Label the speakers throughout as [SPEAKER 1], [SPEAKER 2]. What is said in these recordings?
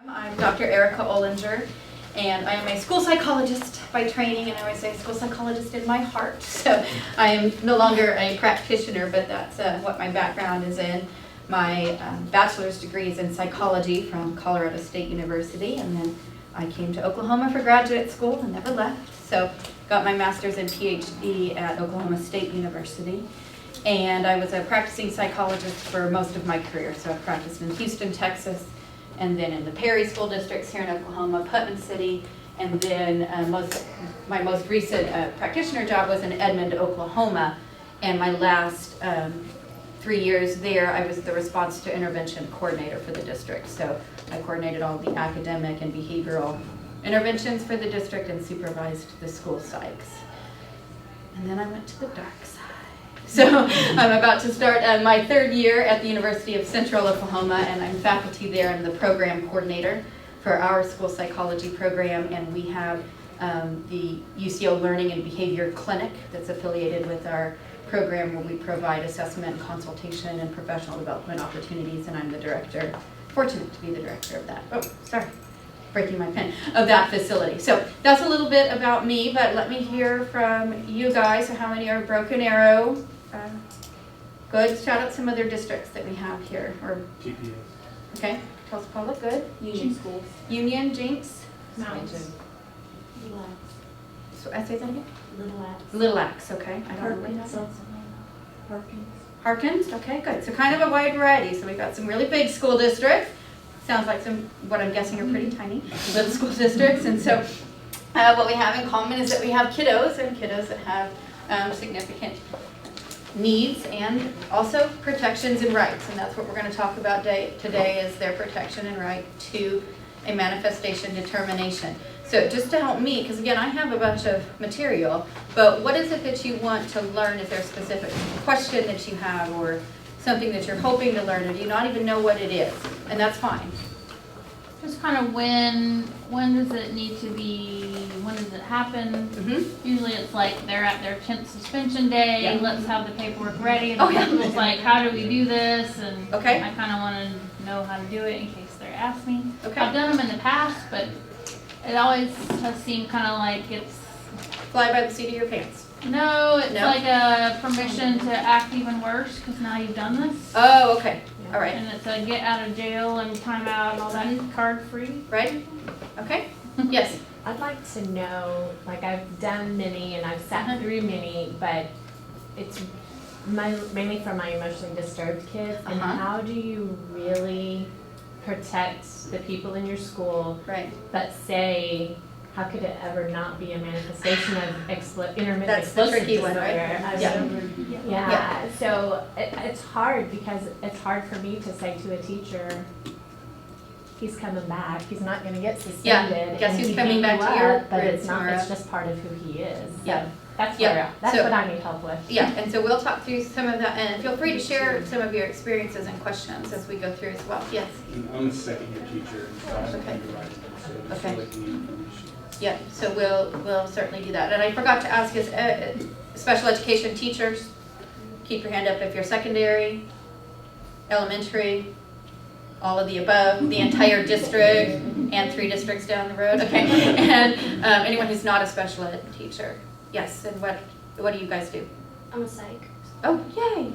[SPEAKER 1] I'm Dr. Erica Ollinger, and I am a school psychologist by training, and I always say school psychologist in my heart. So I am no longer a practitioner, but that's what my background is in. My bachelor's degree is in psychology from Colorado State University, and then I came to Oklahoma for graduate school and never left. So got my master's and PhD at Oklahoma State University. And I was a practicing psychologist for most of my career. So I practiced in Houston, Texas, and then in the Perry school districts here in Oklahoma, Putnam City, and then my most recent practitioner job was in Edmond, Oklahoma. And my last 3 years there, I was the response to intervention coordinator for the district. So I coordinated all the academic and behavioral interventions for the district and supervised the school psychs. And then I went to the dark side. So I'm about to start my third year at the University of Central Oklahoma, and I'm faculty there. I'm the program coordinator for our school psychology program, and we have the UCO Learning and Behavior Clinic that's affiliated with our program, where we provide assessment, consultation, and professional development opportunities, and I'm the director, fortunate to be the director of that. Oh, sorry, breaking my pen, of that facility. So that's a little bit about me, but let me hear from you guys. So how many are Broken Arrow? Good. Shout out some other districts that we have here. Or
[SPEAKER 2] GPS.
[SPEAKER 1] Okay. Tulsa Public. Good.
[SPEAKER 3] Union schools.
[SPEAKER 1] Union. Jinx.
[SPEAKER 3] Mountains. Little Axe.
[SPEAKER 1] So I say that again.
[SPEAKER 3] Little Axe.
[SPEAKER 1] Little Axe. Okay. I don't know.
[SPEAKER 3] Perkins.
[SPEAKER 1] Harkins. Okay. Good. So kind of a wide variety. So we've got some really big school districts. Sounds like some what I'm guessing are pretty tiny little school districts. And so what we have in common is that we have kiddos that have significant needs and also protections and rights, and that's what we're going to talk about today is their protection and right to a manifestation determination. So just to help me, because again I have a bunch of material, but what is it that you want to learn? Is there a specific question that you have or something that you're hoping to learn, or do you not even know what it is? And that's fine.
[SPEAKER 4] Just kind of when does it need to be, when does it happen? Usually it's like they're at their 10th suspension day,
[SPEAKER 1] Yeah.
[SPEAKER 4] Let's have the paperwork ready, and
[SPEAKER 1] Oh,
[SPEAKER 4] the
[SPEAKER 1] yeah.
[SPEAKER 4] principal's like, how do we do this? And
[SPEAKER 1] Okay.
[SPEAKER 4] I kind of want to know how to do it in case they're asking me.
[SPEAKER 1] Okay.
[SPEAKER 4] I've done them in the past, but it always has seemed kind of like it's,
[SPEAKER 1] Fly by the seat of your pants.
[SPEAKER 4] no, it's
[SPEAKER 1] No?
[SPEAKER 4] like a permission to act even worse because now you've done this.
[SPEAKER 1] Oh, okay. All right.
[SPEAKER 4] And it's a get out of jail and time out and all that, card free.
[SPEAKER 1] Right? Okay. Yes.
[SPEAKER 3] I'd like to know, like I've done many and I've sat through many, but it's mainly for my emotionally disturbed kids. And how do you really protect the people in your school
[SPEAKER 1] Right.
[SPEAKER 3] that say, how could it ever not be a manifestation of intermittent
[SPEAKER 1] That's the
[SPEAKER 3] explosive
[SPEAKER 1] tricky one,
[SPEAKER 3] disorder?
[SPEAKER 1] right?
[SPEAKER 3] Yeah. So it's hard because it's hard for me to say to a teacher, he's coming back. He's not going to get suspended.
[SPEAKER 1] Guess
[SPEAKER 3] and
[SPEAKER 1] who's
[SPEAKER 3] he
[SPEAKER 1] coming
[SPEAKER 3] beat
[SPEAKER 1] back
[SPEAKER 3] you
[SPEAKER 1] to your
[SPEAKER 3] up, but
[SPEAKER 1] room
[SPEAKER 3] it's not.
[SPEAKER 1] tomorrow.
[SPEAKER 3] It's just part of who he is. So
[SPEAKER 1] Yeah.
[SPEAKER 3] that's
[SPEAKER 1] Yeah.
[SPEAKER 3] that's
[SPEAKER 1] So-
[SPEAKER 3] what I need help with.
[SPEAKER 1] Yeah, and so we'll talk through some of that, and feel free to share some of your experiences and questions as we go through as well. Yes.
[SPEAKER 2] I'm a second year teacher in class
[SPEAKER 1] Okay.
[SPEAKER 2] underwriting, so just
[SPEAKER 1] Okay.
[SPEAKER 2] like the information.
[SPEAKER 1] Yeah, so we'll certainly do that. And I forgot to ask, is special education teachers, keep your hand up if you're secondary, elementary, all of the above, the entire district, and 3 districts down the road. Okay, and anyone who's not a special ed teacher. Yes, and what do you guys do?
[SPEAKER 5] I'm a psych.
[SPEAKER 1] Oh, yay!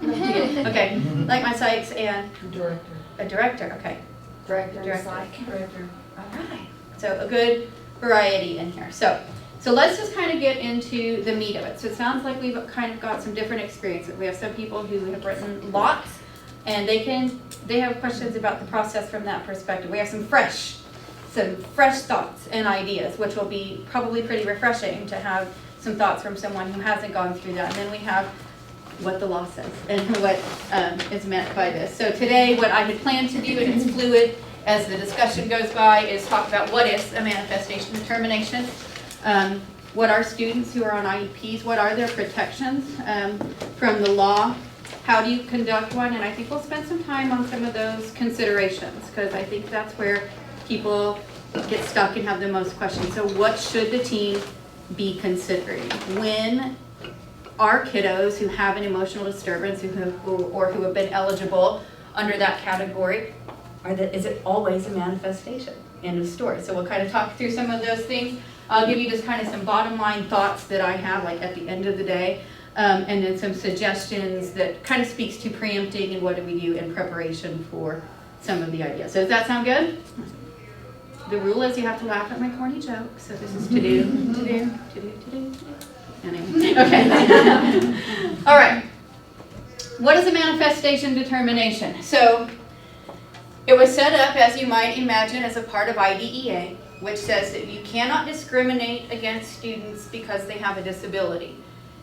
[SPEAKER 1] Okay, like my psychs and a director. Okay. Director. All right. So a good variety in here. So let's just kind of get into the meat of it. So it sounds like we've kind of got some different experiences. We have some people who have written lots, and they have questions about the process from that perspective. We have some fresh thoughts and ideas, which will be probably pretty refreshing to have some thoughts from someone who hasn't gone through that. And then we have what the law says and what is meant by this. So today what I had planned to do, and it's fluid as the discussion goes by, is talk about what is a manifestation determination, what are students who are on IEPs, what are their protections from the law, how do you conduct one, and I think we'll spend some time on some of those considerations because I think that's where people get stuck and have the most questions. So what should the team be considering when our kiddos who have an emotional disturbance who have been eligible under that category is it always a manifestation? End of story. So we'll kind of talk through some of those things. I'll give you just kind of some bottom line thoughts that I have, like at the end of the day, and then some suggestions that kind of speaks to preempting and what do we do in preparation for some of the ideas. So does that sound good? The rule is you have to laugh at my corny joke. So this is to do. Anyway, okay. All right. What is a manifestation determination? So it was set up, as you might imagine, as a part of IDEA, which says that you cannot discriminate against students because they have a disability.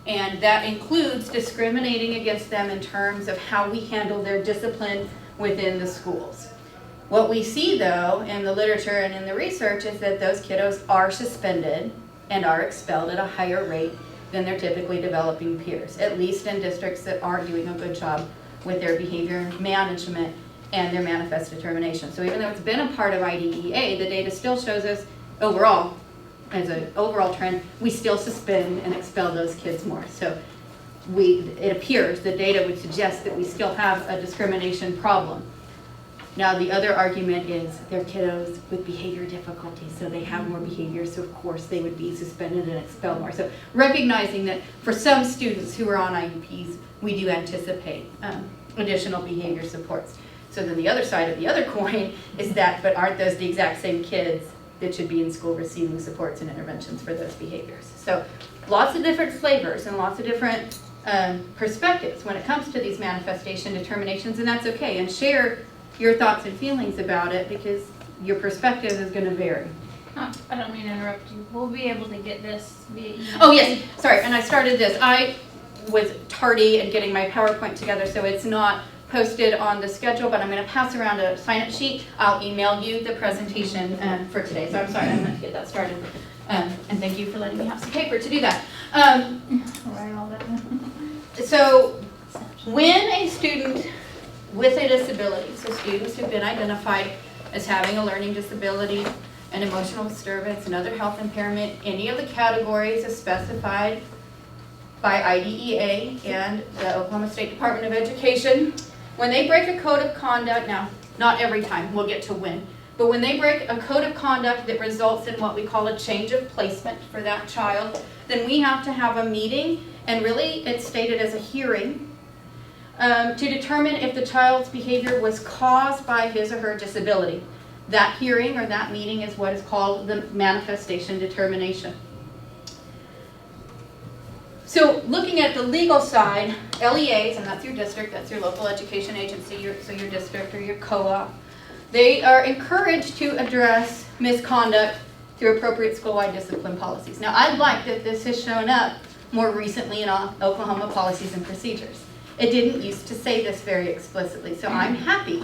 [SPEAKER 1] And that includes discriminating against them in terms of how we handle their discipline within the schools. What we see, though, in the literature and in the research is that those kiddos are suspended and are expelled at a higher rate than their typically developing peers, at least in districts that aren't doing a good job with their behavior management and their manifest determination. So even though it's been a part of IDEA, the data still shows us overall, as an overall trend, we still suspend and expel those kids more. So it appears the data would suggest that we still have a discrimination problem. Now the other argument is they're kiddos with behavior difficulties, so they have more behavior, so of course they would be suspended and expelled more. So recognizing that for some students who are on IEPs, we do anticipate additional behavior supports. So then the other side of the other coin is that, but aren't those the exact same kids that should be in school receiving supports and interventions for those behaviors? So lots of different flavors and lots of different perspectives when it comes to these manifestation determinations, and that's okay. And share your thoughts and feelings about it because your perspective is going to vary.
[SPEAKER 4] I don't mean to interrupt you. We'll be able to get this via email.
[SPEAKER 1] Oh yes, sorry, and I started this. I was tardy in getting my PowerPoint together, so it's not posted on the schedule, but I'm going to pass around a sign-up sheet. I'll email you the presentation for today, so I'm sorry, I'm going to get that started. And thank you for letting me have some paper to do that.
[SPEAKER 4] Write all that.
[SPEAKER 1] So when a student with a disability, so students who've been identified as having a learning disability, an emotional disturbance, another health impairment, any of the categories as specified by IDEA and the Oklahoma State Department of Education, when they break a code of conduct, now not every time, we'll get to when, but when they break a code of conduct that results in what we call a change of placement for that child, then we have to have a meeting, and really it's stated as a hearing, to determine if the child's behavior was caused by his or her disability. That hearing or that meeting is what is called the manifestation determination. So looking at the legal side, LEAs, and that's your district, that's your local education agency, so your district or your co-op, they are encouraged to address misconduct through appropriate school-wide discipline policies. Now I like that this has shown up more recently in Oklahoma policies and procedures. It didn't used to say this very explicitly, so I'm happy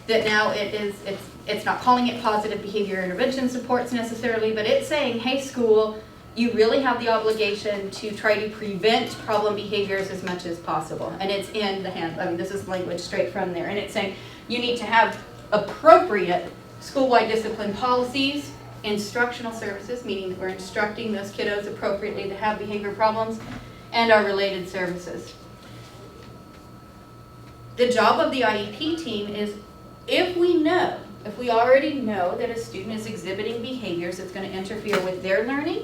[SPEAKER 1] that now it's not calling it positive behavior intervention supports necessarily, but it's saying, hey school, you really have the obligation to try to prevent problem behaviors as much as possible. And it's in the hand, I mean this is language straight from there, and it's saying you need to have appropriate school-wide discipline policies, instructional services, meaning that we're instructing those kiddos appropriately that have behavior problems, and our related services. The job of the IEP team is if we already know that a student is exhibiting behaviors that's going to interfere with their learning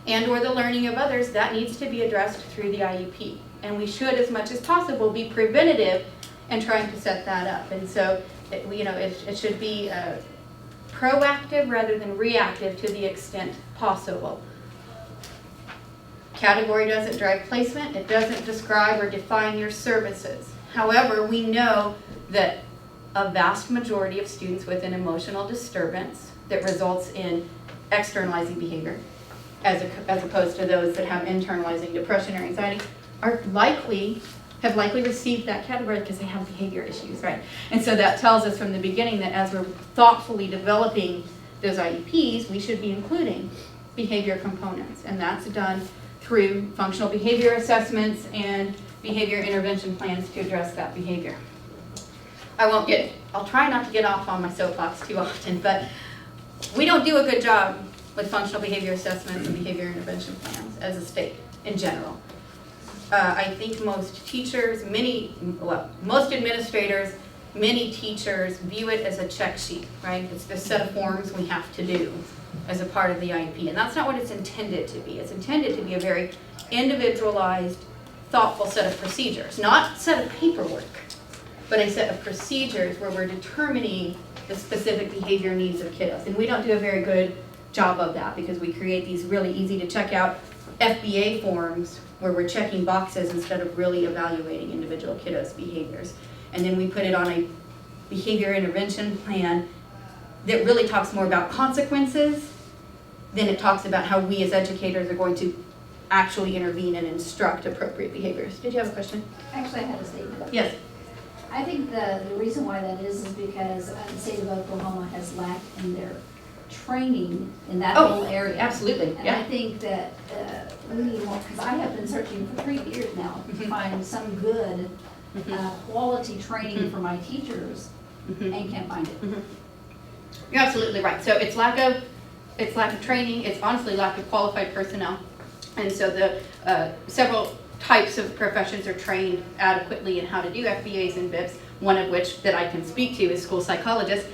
[SPEAKER 1] and or the learning of others, that needs to be addressed through the IEP. And we should, as much as possible, be preventative in trying to set that up. And so, it should be proactive rather than reactive to the extent possible. Category doesn't drive placement. It doesn't describe or define your services. However, we know that a vast majority of students with an emotional disturbance that results in externalizing behavior, as opposed to those that have internalizing depression or anxiety, have likely received that category because they have behavior issues, right? And so that tells us from the beginning that as we're thoughtfully developing those IEPs, we should be including behavior components, and that's done through functional behavior assessments and behavior intervention plans to address that behavior. I'll try not to get off on my soapbox too often, but we don't do a good job with functional behavior assessments and behavior intervention plans as a state in general. I think most teachers, most administrators many teachers view it as a check sheet, right? It's the set of forms we have to do as a part of the IEP. And that's not what it's intended to be. It's intended to be a very individualized, thoughtful set of procedures, not a set of paperwork, but a set of procedures where we're determining the specific behavior needs of kiddos. And we don't do a very good job of that because we create these really easy to check out FBA forms where we're checking boxes instead of really evaluating individual kiddos' behaviors. And then we put it on a behavior intervention plan that really talks more about consequences than it talks about how we as educators are going to actually intervene and instruct appropriate behaviors. Did you have a question?
[SPEAKER 5] Actually, I had a statement.
[SPEAKER 1] Yes.
[SPEAKER 5] I think the reason why that is because the state of Oklahoma has lacked in their training in that whole area.
[SPEAKER 1] Absolutely,
[SPEAKER 5] And
[SPEAKER 1] yeah.
[SPEAKER 5] I think that we need more, because I have been searching for 3 years now to find some good quality training for my teachers and can't find it.
[SPEAKER 1] You're absolutely right. So it's lack of training. It's honestly lack of qualified personnel. And so the several types of professions are trained adequately in how to do FBAs and BAPS, one of which that I can speak to is school psychologists.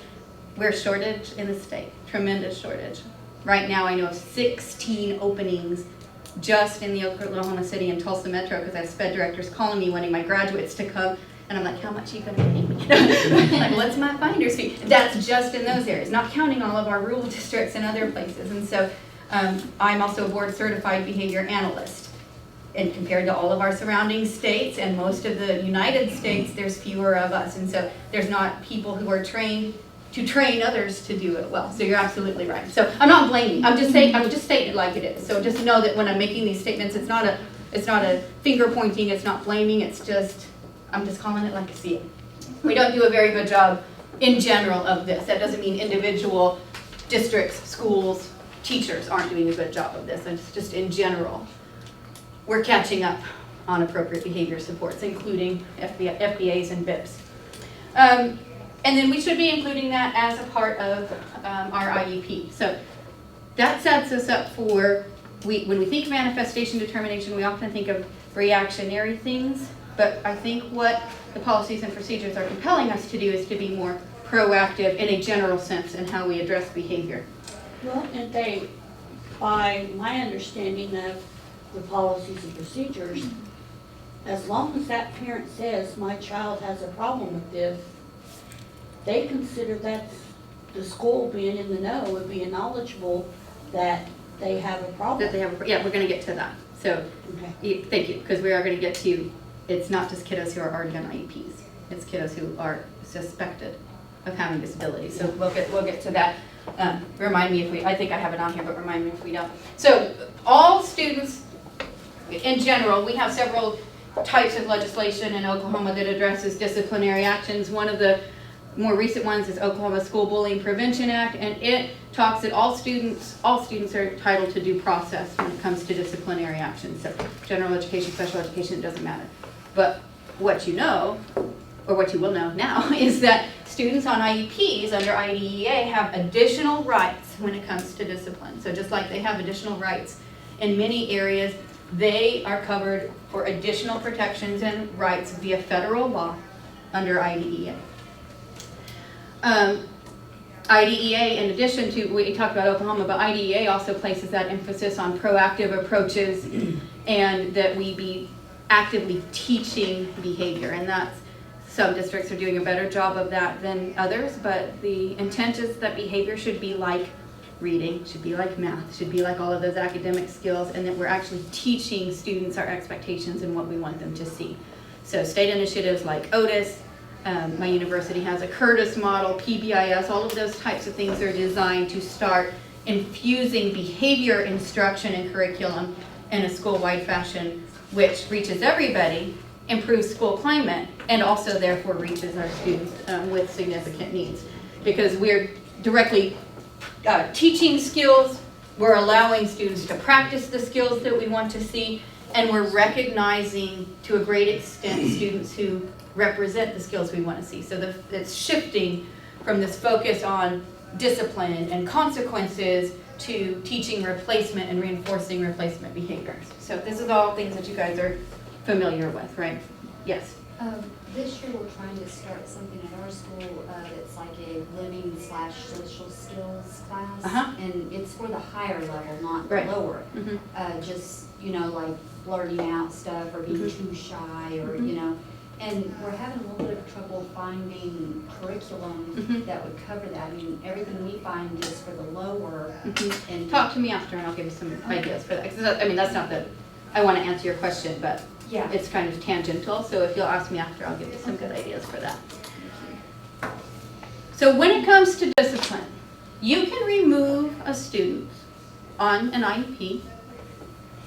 [SPEAKER 1] We're shortage in the state, tremendous shortage. Right now I know of 16 openings just in the Oklahoma City and Tulsa Metro because I have SPED directors calling me wanting my graduates to come. And I'm like, how much are you going to pay me? Like, what's my finder's fee? That's just in those areas, not counting all of our rural districts and other places. And so I'm also a board certified behavior analyst. And compared to all of our surrounding states and most of the United States, there's fewer of us. And so there's not people who are trained to train others to do it well. So you're absolutely right. So I'm not blaming. I'm just stating it like it is. So just know that when I'm making these statements, it's not a finger pointing. It's not blaming. It's just I'm just calling it like I see it. We don't do a very good job in general of this. That doesn't mean individual districts, schools, teachers aren't doing a good job of this. It's just in general. We're catching up on appropriate behavior supports, including FBAs and BAPS. And then we should be including that as a part of our IEP. So that sets us up for, when we think of manifestation determination, we often think of reactionary things, but I think what the policies and procedures are compelling us to do is to be more proactive in a general sense in how we address behavior.
[SPEAKER 6] Well, and they, by my understanding of the policies and procedures, as long as that parent says, my child has a problem with this, they consider that the school being in the know and being knowledgeable that they have a problem.
[SPEAKER 1] That they have, yeah, we're going to get to that. So thank you, because we are going to get to, it's not just kiddos who are already on IEPs. It's kiddos who are suspected of having disabilities. So we'll get to that. Remind me if we, I think I have it on here, but remind me if we don't. So all students, in general, we have several types of legislation in Oklahoma that addresses disciplinary actions. One of the more recent ones is Oklahoma School Bullying Prevention Act, and it talks that all students are entitled to due process when it comes to disciplinary actions. So general education, special education, it doesn't matter. But what you know, or what you will know now, is that students on IEPs under IDEA have additional rights when it comes to discipline. So just like they have additional rights in many areas, they are covered for additional protections and rights via federal law under IDEA. IDEA, in addition to, we talked about Oklahoma, but IDEA also places that emphasis on proactive approaches and that we be actively teaching behavior. And that's, some districts are doing a better job of that than others, but the intent is that behavior should be like reading, should be like math, should be like all of those academic skills, and that we're actually teaching students our expectations and what we want them to see. So state initiatives like Otis, my university has a Curtis model, PBIS, all of those types of things are designed to start infusing behavior instruction and curriculum in a school-wide fashion, which reaches everybody, improves school climate, and also therefore reaches our students with significant needs. Because we're directly teaching skills, we're allowing students to practice the skills that we want to see, and we're recognizing to a great extent students who represent the skills we want to see. So it's shifting from this focus on discipline and consequences to teaching replacement and reinforcing replacement behaviors. So this is all things that you guys are familiar with, right? Yes.
[SPEAKER 5] This year, we're trying to start something at our school that's like a living/social skills class.
[SPEAKER 1] Uh-huh.
[SPEAKER 5] And it's for the higher level, not the
[SPEAKER 1] Right.
[SPEAKER 5] lower.
[SPEAKER 1] Mhm.
[SPEAKER 5] Just, like blurting out stuff or being
[SPEAKER 1] Mhm.
[SPEAKER 5] too shy or,
[SPEAKER 1] Mhm.
[SPEAKER 5] And we're having a little bit of trouble finding curriculum
[SPEAKER 1] Mhm.
[SPEAKER 5] that would cover that. I mean, everything we find is for the lower and.
[SPEAKER 1] Talk to me after and I'll give you some ideas for that. 'Cause that's not that I want to answer your question, but
[SPEAKER 5] Yeah.
[SPEAKER 1] it's kind of tangential. So if you'll ask me after, I'll give you some good ideas for that. So when it comes to discipline, you can remove a student on an IEP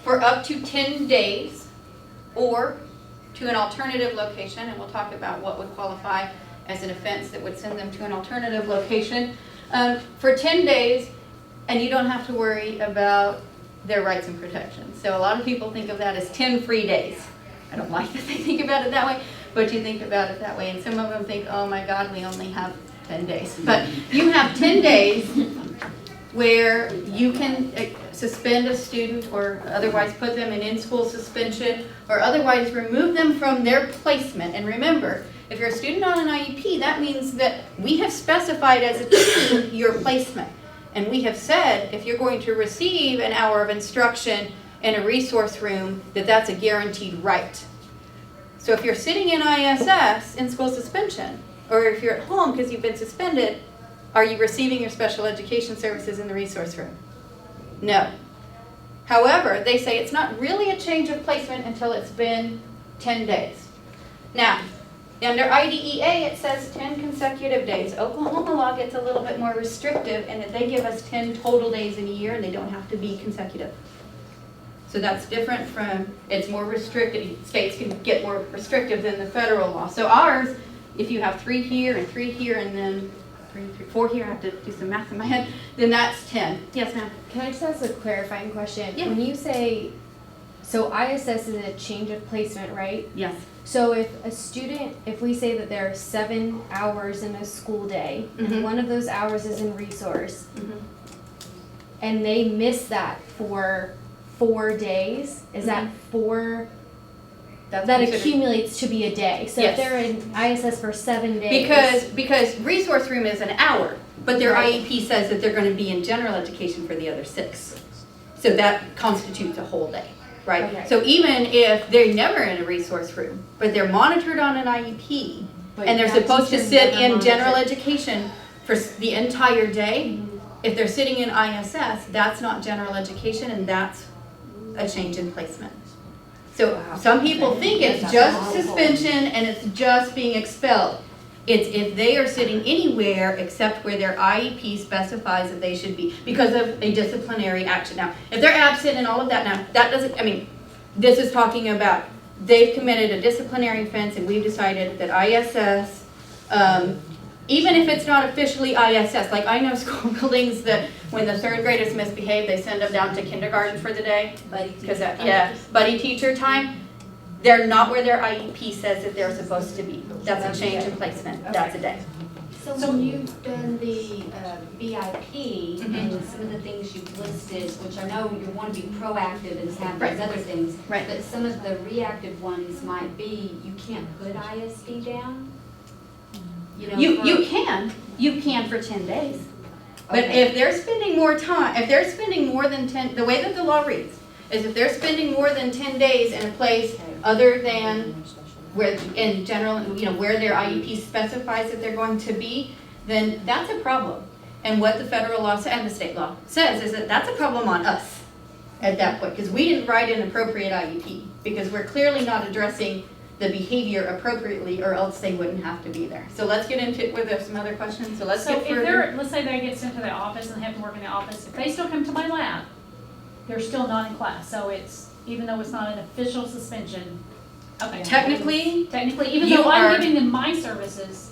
[SPEAKER 1] for up to 10 days or to an alternative location, and we'll talk about what would qualify as an offense that would send them to an alternative location, for 10 days, and you don't have to worry about their rights and protections. So a lot of people think of that as 10 free days. I don't like that they think about it that way, but you think about it that way, and some of them think, oh my God, we only have 10 days. But you have 10 days where you can suspend a student or otherwise put them in in-school suspension or otherwise remove them from their placement. And remember, if you're a student on an IEP, that means that we have specified as a team your placement. And we have said if you're going to receive an hour of instruction in a resource room, that's a guaranteed right. So if you're sitting in ISS, in school suspension, or if you're at home because you've been suspended, are you receiving your special education services in the resource room? No. However, they say it's not really a change of placement until it's been 10 days. Now, under IDEA, it says 10 consecutive days. Oklahoma law gets a little bit more restrictive in that they give us 10 total days in a year and they don't have to be consecutive. So that's different from, it's more restricted. States can get more restrictive than the federal law. So ours, if you have 3 here and 3 here and then 4 here, I have to do some math in my head, then that's 10. Yes, ma'am.
[SPEAKER 3] Can I just ask a clarifying question?
[SPEAKER 1] Yeah.
[SPEAKER 3] When you say, so ISS is a change of placement, right?
[SPEAKER 1] Yes.
[SPEAKER 3] So if a student, if we say that there are 7 hours in a school day,
[SPEAKER 1] Mhm.
[SPEAKER 3] and one of those hours is in resource,
[SPEAKER 1] Mhm.
[SPEAKER 3] and they miss that for 4 days, is that 4,
[SPEAKER 1] That's
[SPEAKER 3] that
[SPEAKER 1] considered-
[SPEAKER 3] accumulates to be a day? So
[SPEAKER 1] Yes.
[SPEAKER 3] if they're in ISS for 7 days.
[SPEAKER 1] Because resource room is an hour, but their
[SPEAKER 3] Right.
[SPEAKER 1] IEP says that they're going to be in general education for the other 6. So that constitutes a whole day, right?
[SPEAKER 3] Okay.
[SPEAKER 1] So even if they're never in a resource room, but they're monitored on an IEP,
[SPEAKER 3] But
[SPEAKER 1] and they're
[SPEAKER 3] that
[SPEAKER 1] supposed to
[SPEAKER 3] teacher
[SPEAKER 1] sit
[SPEAKER 3] never
[SPEAKER 1] in general
[SPEAKER 3] monitored.
[SPEAKER 1] education for the entire day, if they're sitting in ISS, that's not general education, and that's a change in placement. So
[SPEAKER 3] Wow.
[SPEAKER 1] some people think it's
[SPEAKER 5] That's
[SPEAKER 1] just
[SPEAKER 5] awful.
[SPEAKER 1] suspension and it's just being expelled. It's if they are sitting anywhere except where their IEP specifies that they should be because of a disciplinary action. Now, if they're absent and all of that, now, that doesn't, this is talking about they've committed a disciplinary offense and we've decided that ISS, even if it's not officially ISS, like I know school buildings that when the 3rd graders misbehave, they send them down to kindergarten for the day. Because buddy teacher time, they're not where their IEP says that they're supposed to be. That's a change in placement. That's a day.
[SPEAKER 5] So when you've done the BIP
[SPEAKER 1] Mhm.
[SPEAKER 5] and some of the things you've listed, which I know you want to be proactive and have
[SPEAKER 1] Right.
[SPEAKER 5] these other things,
[SPEAKER 1] Right.
[SPEAKER 5] but some of the reactive ones might be, you can't put ISD down?
[SPEAKER 1] You can for 10 days. But
[SPEAKER 5] Okay.
[SPEAKER 1] if they're spending more time, if they're spending more than 10, the way that the law reads is if they're spending more than 10 days in a place other than where, in general, where their IEP specifies that they're going to be, then that's a problem. And what the federal law and the state law says is that that's a problem on us at that point, because we didn't write an appropriate IEP, because we're clearly not addressing the behavior appropriately, or else they wouldn't have to be there. So let's get into it. Were there some other questions? So let's
[SPEAKER 7] So
[SPEAKER 1] get
[SPEAKER 7] if
[SPEAKER 1] further.
[SPEAKER 7] they're, let's say they get sent to the office and they have to work in the office, if they still come to my lab, they're still not in class, so it's, even though it's not an official suspension, okay.
[SPEAKER 1] Technically,
[SPEAKER 7] Technically, even
[SPEAKER 1] you
[SPEAKER 7] though I'm
[SPEAKER 1] are-
[SPEAKER 7] giving them my services,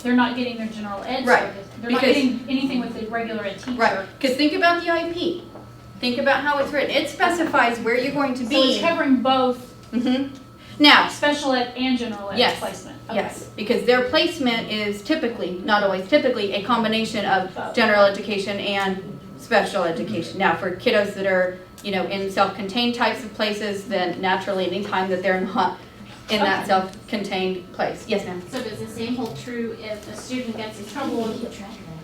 [SPEAKER 7] they're not getting their general ed
[SPEAKER 1] Right,
[SPEAKER 7] service. They're not
[SPEAKER 1] because-
[SPEAKER 7] getting anything with the regular ed teacher.
[SPEAKER 1] right, because think about the IEP. Think about how it's written. It specifies where you're going to
[SPEAKER 7] So it's
[SPEAKER 1] be.
[SPEAKER 7] covering both
[SPEAKER 1] Mhm. Now,
[SPEAKER 7] special ed and general ed
[SPEAKER 1] Yes,
[SPEAKER 7] placement. Okay.
[SPEAKER 1] yes, because their placement is typically, not always, typically a combination of general education and special education. Now, for kiddos that are, in self-contained types of places, then naturally anytime that they're not in that self-contained place. Yes, ma'am?
[SPEAKER 3] So does the same hold true if a student gets in trouble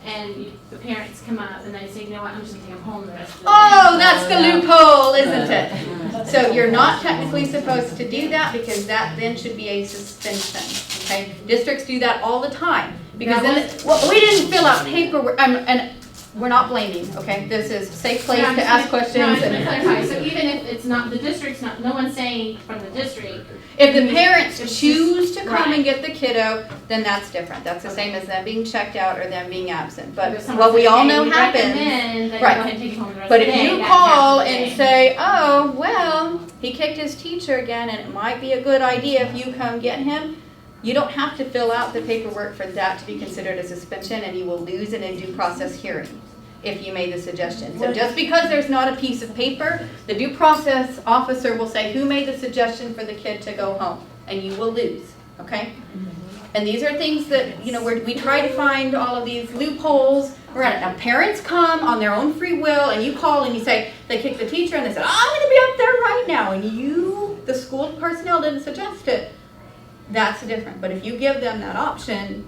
[SPEAKER 3] and the parents come up and they say, you know what, I'm just gonna take him home the rest of the day?
[SPEAKER 1] Oh, that's the loophole, isn't it? So you're not technically supposed to do that because that then should be a suspension, okay? Districts do that all the time because then, well, we didn't fill out paperwork, and we're not blaming, okay? This is a safe place to ask questions.
[SPEAKER 3] No, I'm just gonna clarify, so even if it's not, the district's not, no one's saying from the district.
[SPEAKER 1] If the parents choose to come
[SPEAKER 3] Right.
[SPEAKER 1] and get the kiddo, then that's different. That's the same as them being checked out or them being absent. But
[SPEAKER 3] If someone
[SPEAKER 1] what we
[SPEAKER 3] says,
[SPEAKER 1] all
[SPEAKER 3] "Hey,
[SPEAKER 1] know
[SPEAKER 3] we
[SPEAKER 1] happens.
[SPEAKER 3] recommend that you
[SPEAKER 1] Right.
[SPEAKER 3] go ahead and take him home the rest
[SPEAKER 1] But
[SPEAKER 3] of the
[SPEAKER 1] if
[SPEAKER 3] day,"
[SPEAKER 1] you
[SPEAKER 3] that's
[SPEAKER 1] call
[SPEAKER 3] half the
[SPEAKER 1] and
[SPEAKER 3] day.
[SPEAKER 1] say, oh, well, he kicked his teacher again and it might be a good idea if you come get him, you don't have to fill out the paperwork for that to be considered a suspension, and you will lose in a due process hearing if you made the suggestion. So just because there's not a piece of paper, the due process officer will say who made the suggestion for the kid to go home, and you will lose, okay? And these are things that, you know, we try to find all of these loopholes. Now, parents come on their own free will, and you call and you say, they kicked the teacher, and they said, I'm going to be up there right now, and you, the school personnel, didn't suggest it. That's different. But if you give them that option,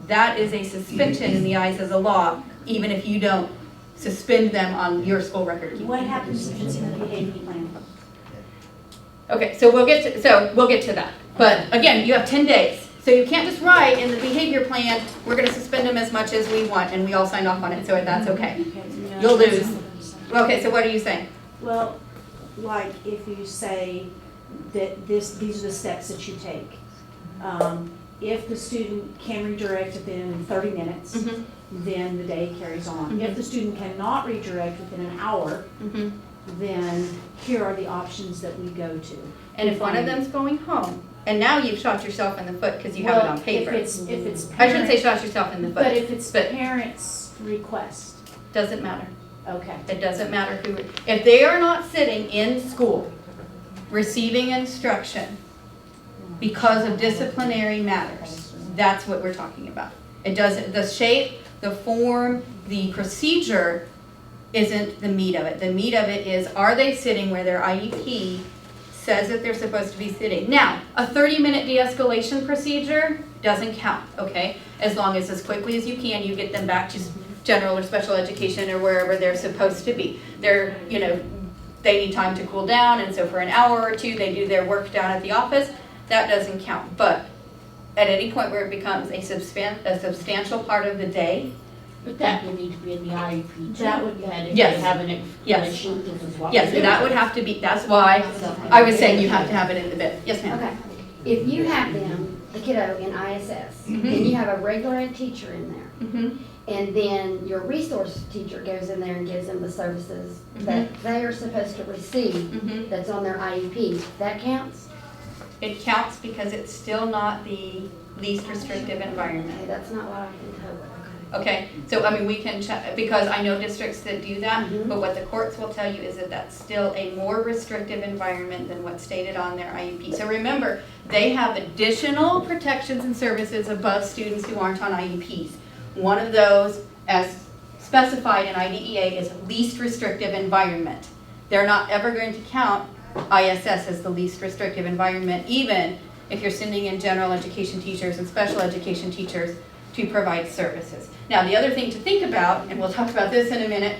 [SPEAKER 1] that is a suspension in the eyes of the law, even if you don't suspend them on your school record keeping.
[SPEAKER 5] What happens if it's in the behavior plan?
[SPEAKER 1] Okay, so we'll get to that. But again, you have 10 days. So you can't just write in the behavior plan, we're going to suspend them as much as we want, and we all signed off on it, so that's okay. You'll lose. Okay, so what are you saying?
[SPEAKER 8] Well, like if you say that these are the steps that you take. If the student can redirect within 30 minutes,
[SPEAKER 1] Mhm.
[SPEAKER 8] then the day carries on.
[SPEAKER 1] Mhm.
[SPEAKER 8] If the student cannot redirect within an hour,
[SPEAKER 1] Mm-hmm.
[SPEAKER 8] then here are the options that we go to.
[SPEAKER 1] And if one of them's going home, and now you've shot yourself in the foot because you have it on paper.
[SPEAKER 8] If it's
[SPEAKER 1] I shouldn't say
[SPEAKER 8] parent,
[SPEAKER 1] shot yourself in the
[SPEAKER 8] but
[SPEAKER 1] foot.
[SPEAKER 8] if it's
[SPEAKER 1] but-
[SPEAKER 8] parents' request,
[SPEAKER 1] Doesn't matter.
[SPEAKER 8] okay.
[SPEAKER 1] It doesn't matter who, if they are not sitting in school receiving instruction because of disciplinary matters, that's what we're talking about. It doesn't, the shape, the form, the procedure isn't the meat of it. The meat of it is, are they sitting where their IEP says that they're supposed to be sitting? Now, a 30-minute de-escalation procedure doesn't count, okay? As long as quickly as you can, you get them back to general or special education or wherever they're supposed to be. They're, you know, they need time to cool down, and so for an hour or two, they do their work down at the office. That doesn't count. But at any point where it becomes a substantial part of the day,
[SPEAKER 6] But that would need to be in the IEP.
[SPEAKER 8] That would-
[SPEAKER 6] That if
[SPEAKER 1] Yes.
[SPEAKER 6] they have an
[SPEAKER 1] Yes.
[SPEAKER 6] explanation, this is what.
[SPEAKER 1] yes,
[SPEAKER 6] we do.
[SPEAKER 1] that would have to be, that's why I was saying you have to have it in the bid. Yes, ma'am.
[SPEAKER 9] Okay, if you have them, the kiddo in ISS,
[SPEAKER 1] Mhm.
[SPEAKER 9] and you have a regular ed teacher in there,
[SPEAKER 1] Mm-hmm.
[SPEAKER 9] and then your resource teacher goes in there and gives them the services that they are supposed to receive,
[SPEAKER 1] Mm-hmm.
[SPEAKER 9] that's on their IEP, that counts?
[SPEAKER 1] It counts because it's still not the least restrictive environment.
[SPEAKER 9] Okay, that's not what I've been told,
[SPEAKER 1] Okay, so I mean, we can check, because I know districts that do that,
[SPEAKER 9] Mhm.
[SPEAKER 1] but what the courts will tell you is that that's still a more restrictive environment than what's stated on their IEP. So remember, they have additional protections and services above students who aren't on IEPs. One of those, as specified in IDEA, is least restrictive environment. They're not ever going to count ISS as the least restrictive environment, even if you're sending in general education teachers and special education teachers to provide services. Now, the other thing to think about, and we'll talk about this in a minute,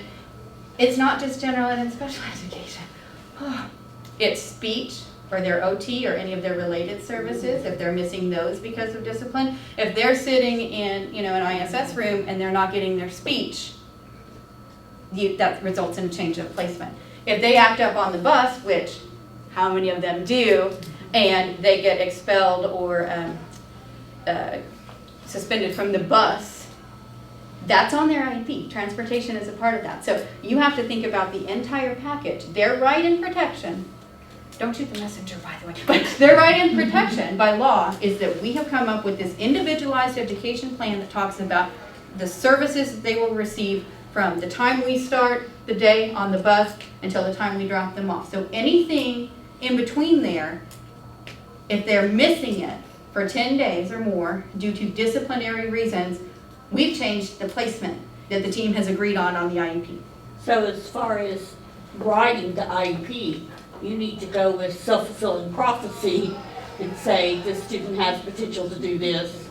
[SPEAKER 1] it's not just general ed and special education. It's speech or their OT or any of their related services, if they're missing those because of discipline. If they're sitting in, you know, an ISS room and they're not getting their speech, that results in a change of placement. If they act up on the bus, which how many of them do, and they get expelled or suspended from the bus, that's on their IEP. Transportation is a part of that. So you have to think about the entire package. Their right in protection, don't shoot the messenger, by the way, but their right in protection by law is that we have come up with this individualized education plan that talks about the services that they will receive from the time we start the day on the bus until the time we drop them off. So anything in between there, if they're missing it for 10 days or more due to disciplinary reasons, we've changed the placement that the team has agreed on the IEP.
[SPEAKER 6] So as far as writing the IEP, you need to go with self-fulfilling prophecy and say, this student has potential to do this.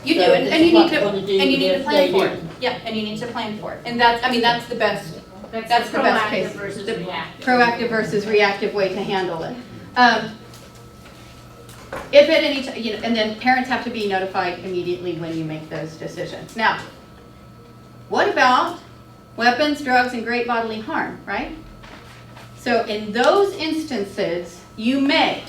[SPEAKER 1] You do,
[SPEAKER 6] So
[SPEAKER 1] and
[SPEAKER 6] this
[SPEAKER 1] and you
[SPEAKER 6] is
[SPEAKER 1] need
[SPEAKER 6] what
[SPEAKER 1] to,
[SPEAKER 6] we're gonna do
[SPEAKER 1] and you need to
[SPEAKER 6] if
[SPEAKER 1] plan
[SPEAKER 6] they
[SPEAKER 1] for
[SPEAKER 6] do.
[SPEAKER 1] it. Yeah, and you need to plan for it. And that's, I mean, that's the best, that's the best case.
[SPEAKER 3] Proactive versus
[SPEAKER 1] The
[SPEAKER 3] reactive.
[SPEAKER 1] proactive versus reactive way to handle it. If at any time, and then parents have to be notified immediately when you make those decisions. Now, what about weapons, drugs, and great bodily harm, right? So in those instances, you may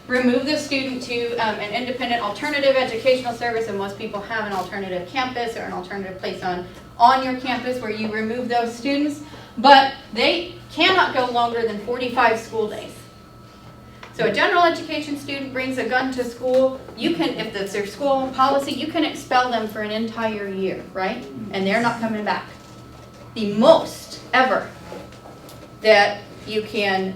[SPEAKER 1] remove the student to an independent alternative educational service, and most people have an alternative campus or an alternative place on your campus where you remove those students, but they cannot go longer than 45 school days. So a general education student brings a gun to school, you can, if it's their school policy, you can expel them for an entire year, right? And they're not coming back. The most ever that you can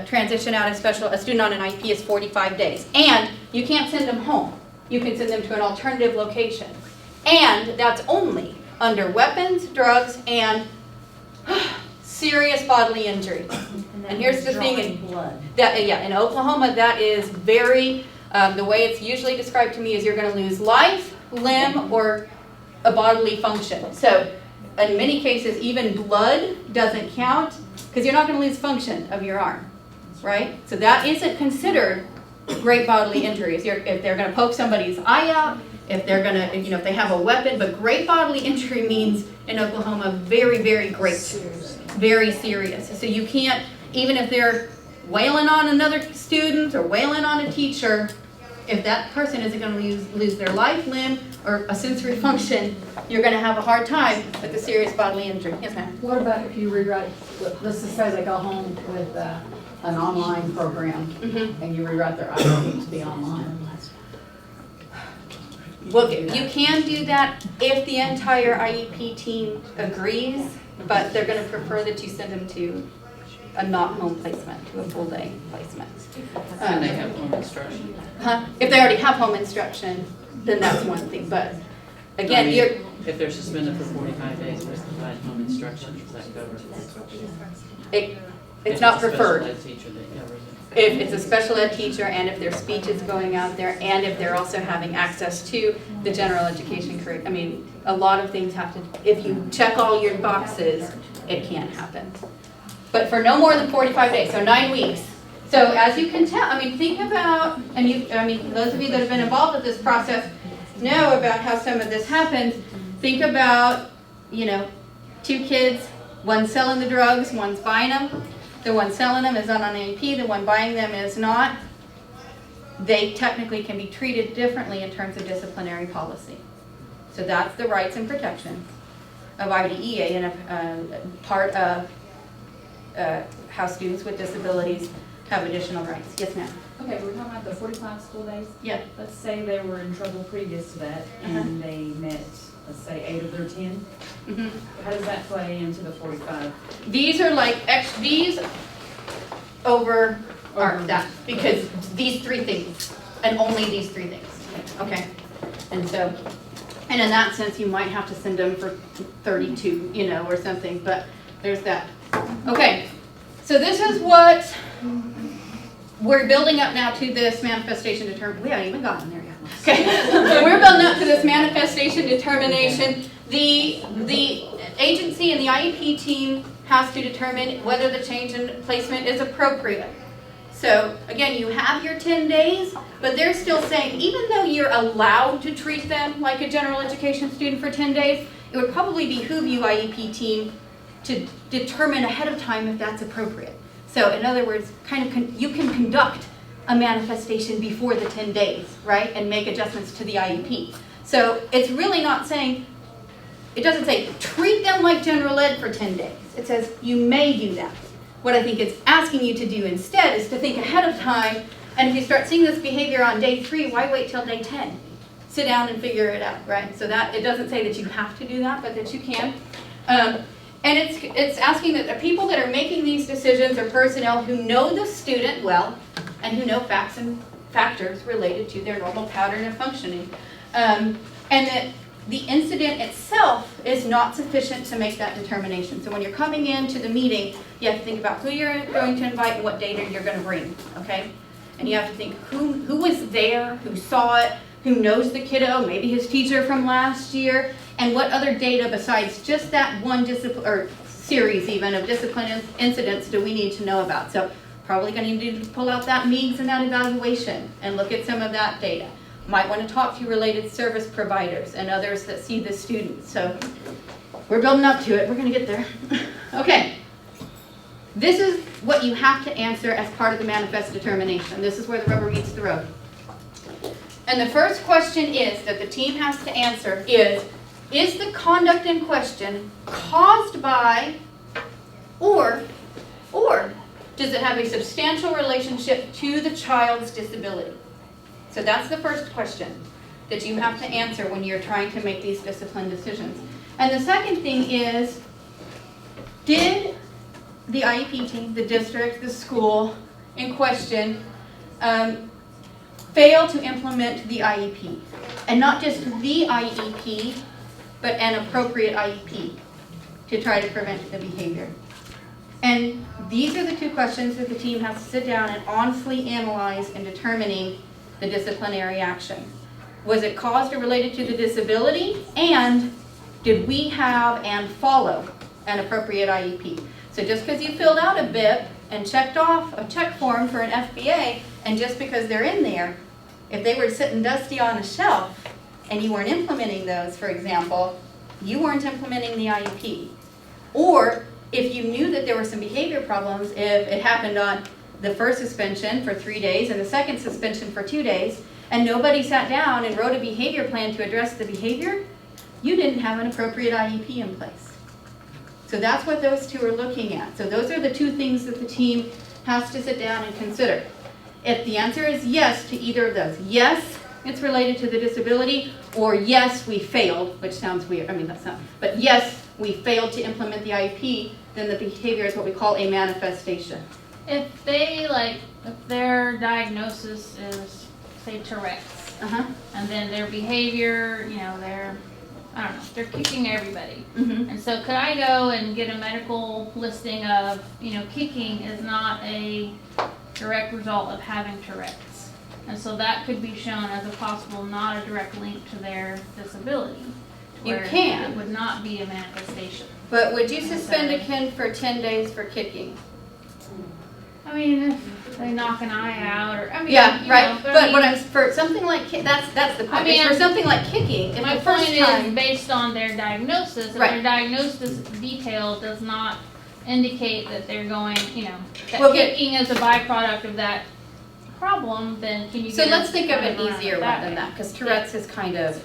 [SPEAKER 1] transition out a student on an IEP is 45 days. And you can't send them home. You can send them to an alternative location. And that's only under weapons, drugs, and serious bodily injury. And here's the thing, in Oklahoma, that is very, the way it's usually described to me is you're going to lose life, limb, or a bodily function. So in many cases, even blood doesn't count because you're not going to lose function of your arm, right? So that isn't considered great bodily injuries. If they're going to poke somebody's eye out, if they're going to, if they have a weapon, but great bodily injury means in Oklahoma very, very great. Very serious. So you can't, even if they're wailing on another student or wailing on a teacher, if that person isn't going to lose their life, limb, or a sensory function, you're going to have a hard time with the serious bodily injury. Yes, ma'am?
[SPEAKER 10] What about if you rewrite, let's just say they go home with an online program and you rewrite their IEP to be online?
[SPEAKER 1] Well, you can do that if the entire IEP team agrees, but they're going to prefer that you send them to a not home placement, to a full day placement.
[SPEAKER 11] And they have home instruction.
[SPEAKER 1] If they already have home instruction, then that's one thing, but again,
[SPEAKER 11] If they're suspended for 45 days, but provide home instruction, does that cover it?
[SPEAKER 1] it's not preferred.
[SPEAKER 11] If it's a special ed teacher that covers it.
[SPEAKER 1] If it's a special ed teacher and if their speech is going out there and if they're also having access to the general education curriculum. I mean, a lot of things have to, if you check all your boxes, it can happen. But for no more than 45 days, so 9 weeks. So as you can tell, I mean, think about, and those of you that have been involved with this process know about how some of this happens. Think about, 2 kids, one's selling the drugs, one's buying them. The one selling them is on an IEP, the one buying them is not. They technically can be treated differently in terms of disciplinary policy. So that's the rights and protections of IDEA and a part of how students with disabilities have additional rights. Yes, ma'am?
[SPEAKER 12] Okay, we're talking about the 45 school days.
[SPEAKER 1] Yeah.
[SPEAKER 12] Let's say they were in trouble previous to that and they met, let's say, 8 of their 10. How does that play into the 45?
[SPEAKER 1] These are like, these over that, because these 3 things, and only these 3 things, okay? And so, and in that sense, you might have to send them for 32, or something, but there's that. Okay, so this is what we're building up now to this manifestation determination. We haven't even gotten there yet. Okay, we're building up to this manifestation determination. The agency and the IEP team has to determine whether the change in placement is appropriate. So again, you have your 10 days, but they're still saying, even though you're allowed to treat them like a general education student for 10 days, it would probably behoove you, IEP team, to determine ahead of time if that's appropriate. So in other words, you can conduct a manifestation before the 10 days, right? And make adjustments to the IEP. So it's really not saying, it doesn't say treat them like general ed for 10 days. It says you may do that. What I think it's asking you to do instead is to think ahead of time, and if you start seeing this behavior on day 3, why wait till day 10? Sit down and figure it out, right? So that, it doesn't say that you have to do that, but that you can. And it's asking that the people that are making these decisions are personnel who know the student well and who know facts and factors related to their normal pattern of functioning. And that the incident itself is not sufficient to make that determination. So when you're coming into the meeting, you have to think about who you're going to invite and what data you're going to bring, okay? And you have to think, who was there, who saw it, who knows the kiddo, maybe his teacher from last year, and what other data besides just that one discipline, or series even, of discipline incidents do we need to know about? So probably going to need to pull out that MEAGS and that evaluation and look at some of that data. Might want to talk to related service providers and others that see the students. So we're building up to it. We're going to get there. Okay. This is what you have to answer as part of the manifest determination. This is where the rubber meets the road. And the first question is that the team has to answer is the conduct in question caused by or does it have a substantial relationship to the child's disability? So that's the first question that you have to answer when you're trying to make these discipline decisions. And the second thing is, did the IEP team, the district, the school in question fail to implement the IEP? And not just the IEP, but an appropriate IEP to try to prevent the behavior. And these are the two questions that the team has to sit down and honestly analyze in determining the disciplinary action. Was it caused or related to the disability? And did we have and follow an appropriate IEP? So just because you filled out a BIP and checked off a check form for an FBA, and just because they're in there, if they were sitting dusty on a shelf and you weren't implementing those, for example, you weren't implementing the IEP. Or if you knew that there were some behavior problems, if it happened on the first suspension for 3 days and the second suspension for 2 days, and nobody sat down and wrote a behavior plan to address the behavior, you didn't have an appropriate IEP in place. So that's what those two are looking at. So those are the two things that the team has to sit down and consider. If the answer is yes to either of those, yes, it's related to the disability, or yes, we failed, which sounds weird, I mean that's not, but yes, we failed to implement the IEP, then the behavior is what we call a manifestation.
[SPEAKER 4] If they if their diagnosis is, say, Tourette's, and then their behavior, I don't know, they're kicking everybody. And so could I go and get a medical listing of, kicking is not a direct result of having Tourette's. And so that could be shown as a possible, not a direct link to their disability.
[SPEAKER 1] You can.
[SPEAKER 4] It would not be a manifestation.
[SPEAKER 1] But would you suspend a kid for 10 days for kicking?
[SPEAKER 4] I mean, if they knock an eye out, or
[SPEAKER 1] yeah, right. But what for something like that's the point. For something like kicking, if
[SPEAKER 4] my
[SPEAKER 1] the first
[SPEAKER 4] point
[SPEAKER 1] time,
[SPEAKER 4] is based on their diagnosis. If their diagnosis detail does not indicate that they're going, that kicking is a byproduct of that problem, then can you?
[SPEAKER 1] So let's think of an easier one than that, because Tourette's is kind of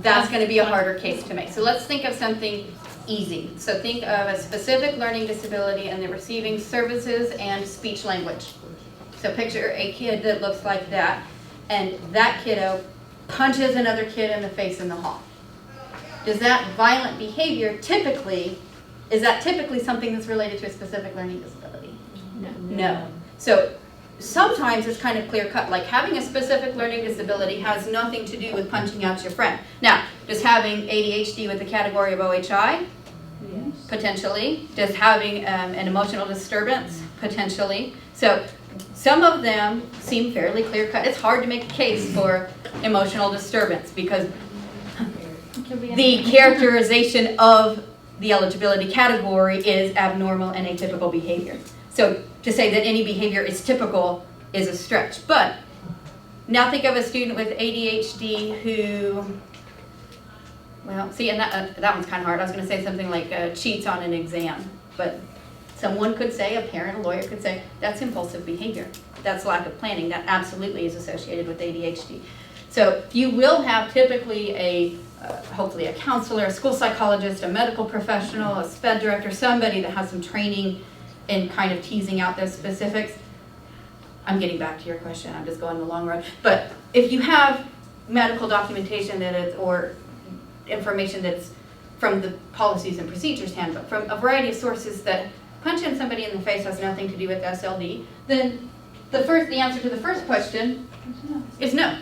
[SPEAKER 1] that's going to be a harder case to make. So let's think of something easy. So think of a specific learning disability and they're receiving services and speech language. So picture a kid that looks like that, and that kiddo punches another kid in the face in the hall. Does that violent behavior is that typically something that's related to a specific learning disability? No. So sometimes it's kind of clear cut, like having a specific learning disability has nothing to do with punching out your friend. Now, does having ADHD with the category of OHI? Yes. Potentially. Does having an emotional disturbance? Potentially. So some of them seem fairly clear cut. It's hard to make a case for emotional disturbance because the characterization of the eligibility category is abnormal and atypical behavior. So to say that any behavior is typical is a stretch. But now think of a student with ADHD who, well, see, and that one's kind of hard. I was going to say something like cheats on an exam. But someone could say, a parent, a lawyer could say, that's impulsive behavior. That's lack of planning. That absolutely is associated with ADHD. So you will have typically hopefully a counselor, a school psychologist, a medical professional, a SPED director, somebody that has some training in kind of teasing out those specifics. I'm getting back to your question. I'm just going the long run. But if you have medical documentation or information that's from the policies and procedures handbook, from a variety of sources that punching somebody in the face has nothing to do with SLD, then the answer to the first question is no.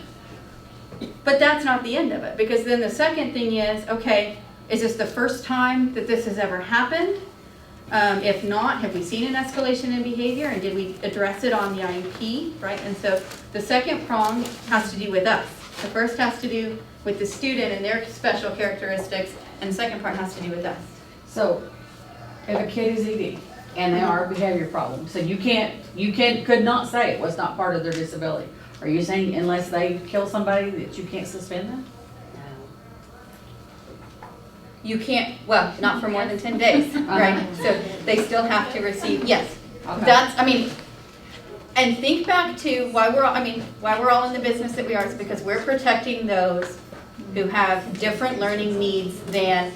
[SPEAKER 1] But that's not the end of it, because then the second thing is, okay, is this the first time that this has ever happened? If not, have we seen an escalation in behavior and did we address it on the IEP, right? And so the second prong has to do with us. The first has to do with the student and their special characteristics, and the second part has to do with us.
[SPEAKER 10] So, if a kid is ED and they are a behavior problem, so you could not say it was not part of their disability. Are you saying unless they kill somebody that you can't suspend them?
[SPEAKER 1] You can't, well, not for more than 10 days, right? So they still have to receive, yes.
[SPEAKER 10] Okay.
[SPEAKER 1] That's, I mean, and think back to why we're all in the business that we are, is because we're protecting those who have different learning needs than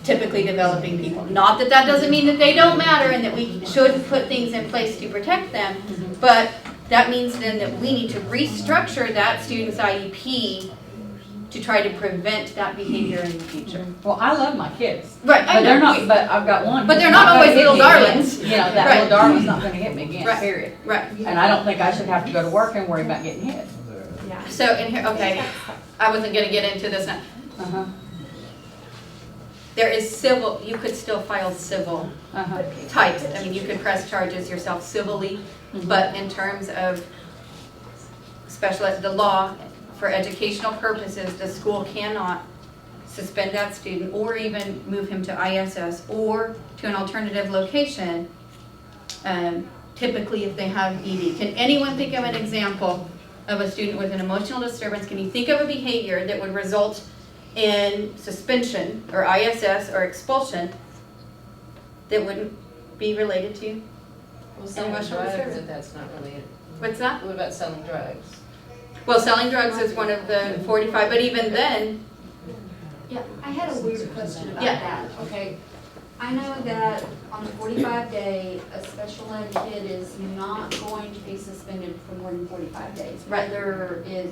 [SPEAKER 1] typically developing people. Not that that doesn't mean that they don't matter and that we shouldn't put things in place to protect them, but that means then that we need to restructure that student's IEP to try to prevent that behavior in the future.
[SPEAKER 10] Well, I love my kids.
[SPEAKER 1] Right, I
[SPEAKER 10] But they're
[SPEAKER 1] know.
[SPEAKER 10] not, but I've got one.
[SPEAKER 1] But
[SPEAKER 10] who's
[SPEAKER 1] they're not
[SPEAKER 10] gonna
[SPEAKER 1] always
[SPEAKER 10] hit
[SPEAKER 1] little
[SPEAKER 10] me again.
[SPEAKER 1] darlings.
[SPEAKER 10] You know, that
[SPEAKER 1] Right.
[SPEAKER 10] little darling's not gonna hit me again,
[SPEAKER 1] Right.
[SPEAKER 10] period.
[SPEAKER 1] Right.
[SPEAKER 10] And I don't think I should have to go to work and worry about getting hit.
[SPEAKER 3] Yeah.
[SPEAKER 1] So in here, okay, I wasn't gonna get into this now.
[SPEAKER 10] Uh-huh,
[SPEAKER 1] There is civil, you could still file civil
[SPEAKER 10] uh-huh.
[SPEAKER 1] types. I mean, you could press charges yourself civilly, but in terms of special ed, the law, for educational purposes, the school cannot suspend that student or even move him to ISS or to an alternative location, typically if they have ED. Can anyone think of an example of a student with an emotional disturbance? Can you think of a behavior that would result in suspension or ISS or expulsion that wouldn't be related to?
[SPEAKER 11] Well, selling
[SPEAKER 1] Emotional
[SPEAKER 11] drugs,
[SPEAKER 1] disturbance.
[SPEAKER 11] that's not really it.
[SPEAKER 1] What's that?
[SPEAKER 11] What about selling drugs?
[SPEAKER 1] Well, selling drugs is one of the 45, but even then,
[SPEAKER 5] Yeah, I had a weird question about
[SPEAKER 1] Yeah.
[SPEAKER 5] that. Okay, I know that on the 45-day, a special ed kid is not going to be suspended for more than 45 days.
[SPEAKER 1] Right.
[SPEAKER 5] Whether it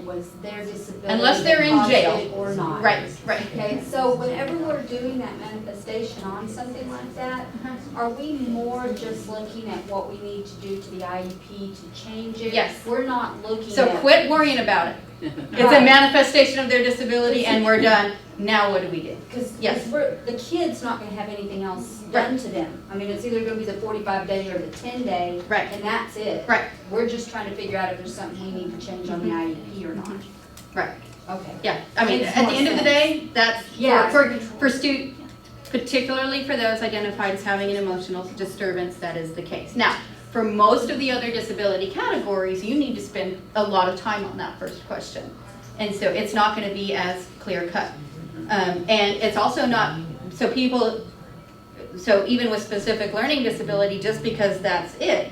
[SPEAKER 5] was their disability.
[SPEAKER 1] Unless they're in
[SPEAKER 5] that caused
[SPEAKER 1] jail.
[SPEAKER 5] it or not.
[SPEAKER 1] right, right.
[SPEAKER 5] Okay, so whenever we're doing that manifestation on something like that, are we more just looking at what we need to do to the IEP to change it?
[SPEAKER 1] Yes.
[SPEAKER 5] We're not looking
[SPEAKER 1] So
[SPEAKER 5] at.
[SPEAKER 1] quit worrying about it. It's a
[SPEAKER 5] Right.
[SPEAKER 1] manifestation of their disability and we're done. Now what do we do?
[SPEAKER 5] Because
[SPEAKER 1] Yes.
[SPEAKER 5] the kid's not gonna have anything else done to them. I mean, it's either gonna be the 45-day or the 10-day.
[SPEAKER 1] Right.
[SPEAKER 5] And that's it.
[SPEAKER 1] Right.
[SPEAKER 5] We're just trying to figure out if there's something we need to change on the IEP or not.
[SPEAKER 1] Right.
[SPEAKER 5] Okay.
[SPEAKER 1] Yeah, I mean,
[SPEAKER 5] Makes
[SPEAKER 1] at
[SPEAKER 5] more
[SPEAKER 1] the end of the
[SPEAKER 5] sense.
[SPEAKER 1] day, that's,
[SPEAKER 5] Yeah.
[SPEAKER 1] for particularly for those identified as having an emotional disturbance, that is the case. Now, for most of the other disability categories, you need to spend a lot of time on that first question. And so it's not gonna be as clear cut. And it's also not, so even with specific learning disability, just because that's it,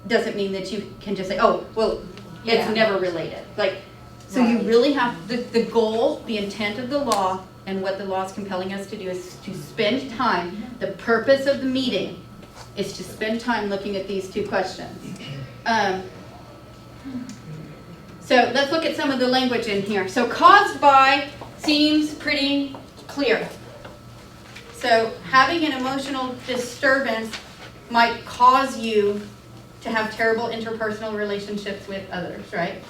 [SPEAKER 1] doesn't mean that you can just say, oh, well, it's
[SPEAKER 5] Yeah.
[SPEAKER 1] never related. Like, so you really have, the goal, the intent of the law, and what the law is compelling us to do is to spend time. The purpose of the meeting is to spend time looking at these two questions. So let's look at some of the language in here. So caused by seems pretty clear. So having an emotional disturbance might cause you to have terrible interpersonal relationships with others, right?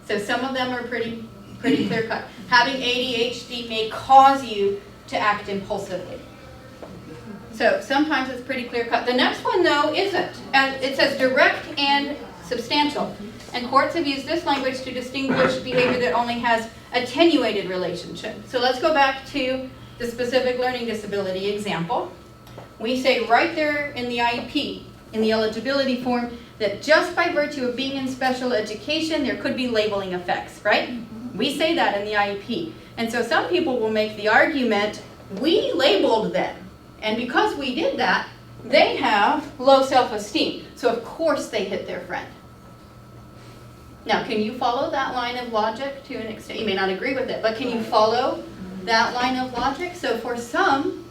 [SPEAKER 1] So some of them are pretty clear cut. Having ADHD may cause you to act impulsively. So sometimes it's pretty clear cut. The next one though isn't. It says direct and substantial. And courts have used this language to distinguish behavior that only has attenuated relationship. So let's go back to the specific learning disability example. We say right there in the IEP, in the eligibility form, that just by virtue of being in special education, there could be labeling effects, right? We say that in the IEP. And so some people will make the argument, we labeled them. And because we did that, they have low self-esteem. So of course they hit their friend. Now, can you follow that line of logic to an extent? You may not agree with it, but can you follow that line of logic? So for some,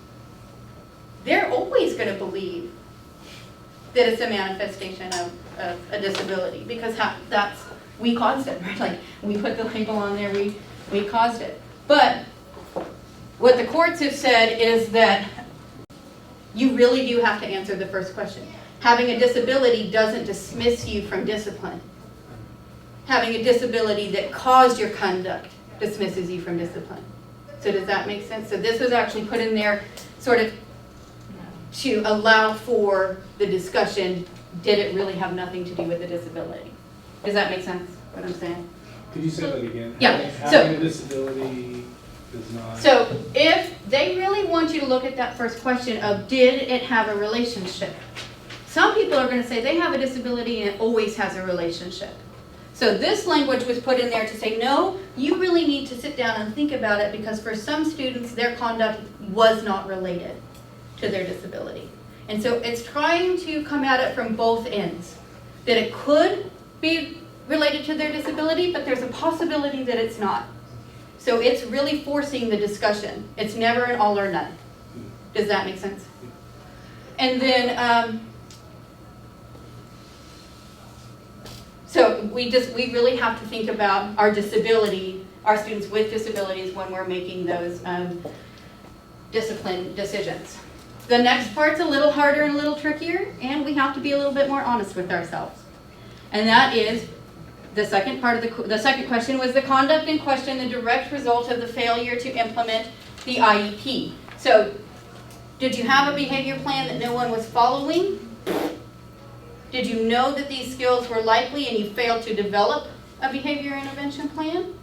[SPEAKER 1] they're always going to believe that it's a manifestation of a disability because we caused it, right? Like we put the label on there, we caused it. But what the courts have said is that you really do have to answer the first question. Having a disability doesn't dismiss you from discipline. Having a disability that caused your conduct dismisses you from discipline. So does that make sense? So this was actually put in there sort of to allow for the discussion, did it really have nothing to do with the disability? Does that make sense, what I'm saying?
[SPEAKER 2] Could you say that again?
[SPEAKER 1] Yeah,
[SPEAKER 2] Having a disability does not.
[SPEAKER 1] So if they really want you to look at that first question of, did it have a relationship? Some people are gonna say they have a disability and it always has a relationship. So this language was put in there to say, no, you really need to sit down and think about it, because for some students, their conduct was not related to their disability. And so it's trying to come at it from both ends, that it could be related to their disability, but there's a possibility that it's not. So it's really forcing the discussion. It's never an all or none. Does that make sense? And then, so we really have to think about our disability, our students with disabilities, when we're making those discipline decisions. The next part's a little harder and a little trickier, and we have to be a little bit more honest with ourselves. And that is, the second part of the second question was the conduct in question the direct result of the failure to implement the IEP. So, did you have a behavior plan that no one was following? Did you know that these skills were likely and you failed to develop a behavior intervention plan?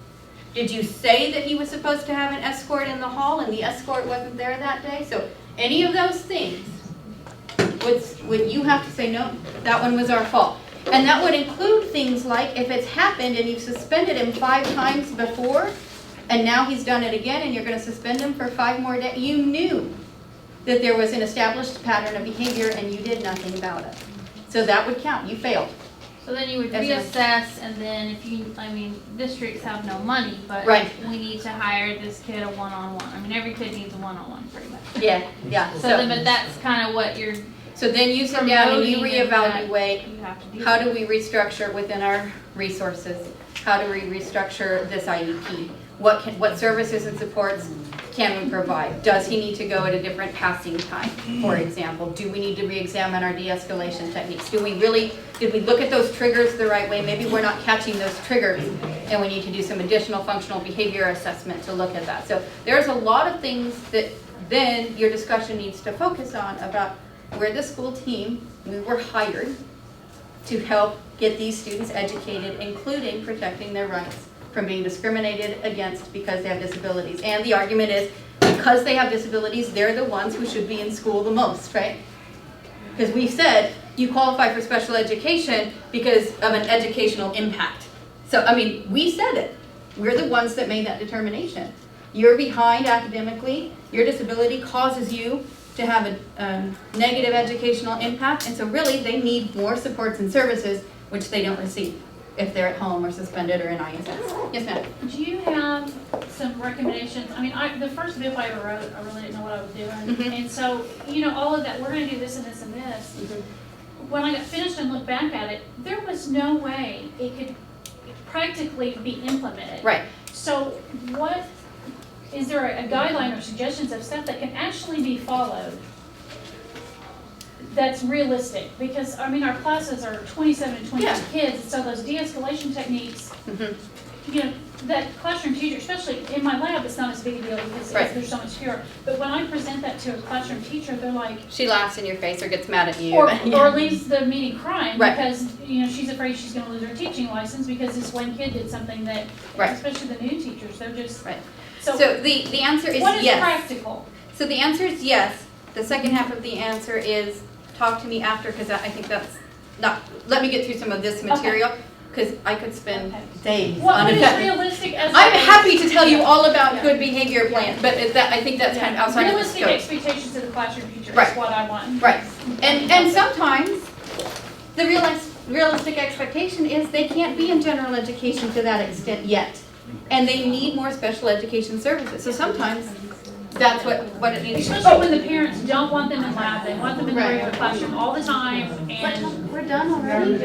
[SPEAKER 1] Did you say that he was supposed to have an escort in the hall and the escort wasn't there that day? So any of those things, would you have to say, no, that one was our fault. And that would include things like if it's happened and you've suspended him 5 times before and now he's done it again and you're going to suspend him for 5 more days. You knew that there was an established pattern of behavior and you did nothing about it. So that would count. You failed.
[SPEAKER 4] So then you would
[SPEAKER 1] That's
[SPEAKER 4] reassess, and then if you, I mean, districts have no money, but
[SPEAKER 1] Right.
[SPEAKER 4] we need to hire this kid a one-on-one. I mean, every kid needs a one-on-one pretty much.
[SPEAKER 1] Yeah.
[SPEAKER 4] So then, but that's kind of what you're
[SPEAKER 1] So then you sit down and you
[SPEAKER 4] promoting, is that
[SPEAKER 1] reevaluate,
[SPEAKER 4] you have to do.
[SPEAKER 1] how do we restructure within our resources? How do we restructure this IEP? What services and supports can we provide? Does he need to go at a different passing time, for example? Do we need to re-examine our de-escalation techniques? Did we look at those triggers the right way? Maybe we're not catching those triggers and we need to do some additional functional behavior assessment to look at that. So there's a lot of things that then your discussion needs to focus on about where the school team, we were hired to help get these students educated, including protecting their rights from being discriminated against because they have disabilities. And the argument is, because they have disabilities, they're the ones who should be in school the most, right? Because we've said you qualify for special education because of an educational impact. So, I mean, we said it. We're the ones that made that determination. You're behind academically, your disability causes you to have a negative educational impact, and so really they need more supports and services which they don't receive if they're at home or suspended or in ISS. Yes, ma'am.
[SPEAKER 7] Do you have some recommendations? I mean, the first BIP I ever wrote, I really didn't know what I was doing.
[SPEAKER 1] Mhm.
[SPEAKER 7] And so, you know, all of that, we're gonna do this and this and this. When I got finished and looked back at it, there was no way it could practically be implemented.
[SPEAKER 1] Right.
[SPEAKER 7] So is there a guideline or suggestions of stuff that can actually be followed that's realistic? Because, I mean, our classes are 27 to 28 kids, and so those de-escalation techniques, you know, that classroom teacher, especially in my lab, it's not as big a deal because
[SPEAKER 1] Right.
[SPEAKER 7] there's so much fewer. But when I present that to a classroom teacher, they're like,
[SPEAKER 1] She laughs in your face or gets mad at you.
[SPEAKER 7] or leaves the meeting crying
[SPEAKER 1] Right.
[SPEAKER 7] because, you know, she's afraid she's gonna lose her teaching license because this one kid did something that,
[SPEAKER 1] Right.
[SPEAKER 7] especially the new teachers, they're just,
[SPEAKER 1] Right.
[SPEAKER 7] so
[SPEAKER 1] So the answer is
[SPEAKER 7] what is
[SPEAKER 1] yes.
[SPEAKER 7] practical?
[SPEAKER 1] So the answer is yes. The second half of the answer is talk to me after, because I think that's not, let me get through some of this material, because I could spend days
[SPEAKER 7] What
[SPEAKER 1] on
[SPEAKER 7] is
[SPEAKER 1] it.
[SPEAKER 7] realistic as
[SPEAKER 1] I'm
[SPEAKER 7] a-
[SPEAKER 1] happy to tell you all about
[SPEAKER 7] Yeah.
[SPEAKER 1] good behavior plans, but I think that's kind of outside of the
[SPEAKER 7] Realistic
[SPEAKER 1] scope.
[SPEAKER 7] expectations of the classroom teacher
[SPEAKER 1] Right.
[SPEAKER 7] is what I want.
[SPEAKER 1] Right. And sometimes the realistic expectation is they can't be in general education to that extent yet. And they need more special education services. So sometimes that's what it needs to be.
[SPEAKER 7] Especially when the parents don't want them in lab, they want them in the
[SPEAKER 1] Right.
[SPEAKER 7] regular classroom all the time, and
[SPEAKER 1] We're done already?